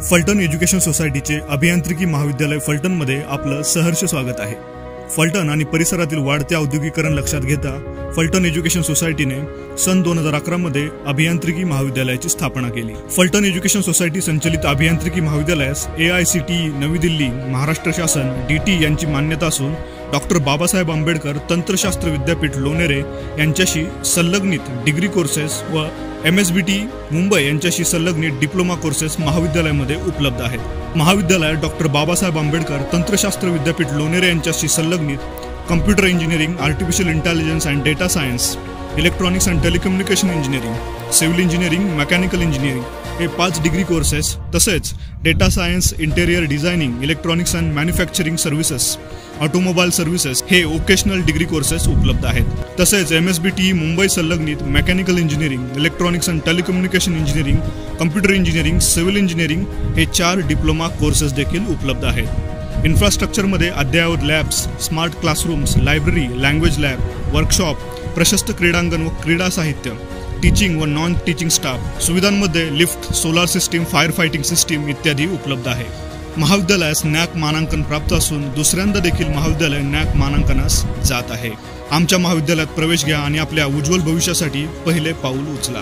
Phaltan education सोसायटीचे अभियांत्रिकी महाविद्यालय फलटणमध्ये आपलं सहर्ष स्वागत आहे। फलटण आणि परिसरातील वाढते औद्योगिकरण लक्षात घेता फलटण एज्युकेशन सोसायटीने सन 2011 मध्ये अभियांत्रिकी महाविद्यालयाची स्थापना केली। फलटण एज्युकेशन सोसायटी संचलित अभियांत्रिकी महाविद्यालयास AICTE नवी दिल्ली, महाराष्ट्र शासन DT यांची मान्यता असून डॉक्टर बाबासाहेब आंबेडकर तंत्रशास्त्र विद्यापीठ लोणेरे यांच्याशी संलग्नित डिग्री कोर्सेस व MSBT मुंबई यांच्याशी संलग्नित डिप्लोमा कोर्सेस महाविद्यालयामध्ये उपलब्ध आहेत। महाविद्यालयात डॉक्टर बाबासाहेब आंबेडकर तंत्रशास्त्र विद्यापीठ लोणेरे यांच्याशी संलग्नित computer engineering, artificial intelligence and data science, electronics and telecommunication engineering, civil engineering, mechanical engineering हे 5 डिग्री कोर्सेस तसेच data science, interior designing, electronics and manufacturing services, automobile services हे वोकेशनल डिग्री कोर्सेस उपलब्ध आहेत। तसेच MSBT Mumbai संलग्नित mechanical engineering, electronics and telecommunication engineering, computer engineering, civil engineering हे 4 diploma courses देखील उपलब्ध आहेत। इन्फ्रास्ट्रक्चरमध्ये अद्ययावत labs, smart classrooms, library, language lab, workshop, प्रशस्त क्रीडांगण व क्रीडा साहित्य, टीचिंग व नॉन टीचिंग स्टाफ, सुविधांमध्ये lift, solar system, fire fighting system इत्यादी उपलब्ध आहे। महाविद्यालयास NAC मानांकन प्राप्त असून दुसऱ्यांदा देखील महाविद्यालय NAC मानांकनास जात आहे। आमच्या महाविद्यालयात प्रवेश घ्या आणि आपल्या उज्ज्वल भविष्यासाठी पहिले पाऊल उचला।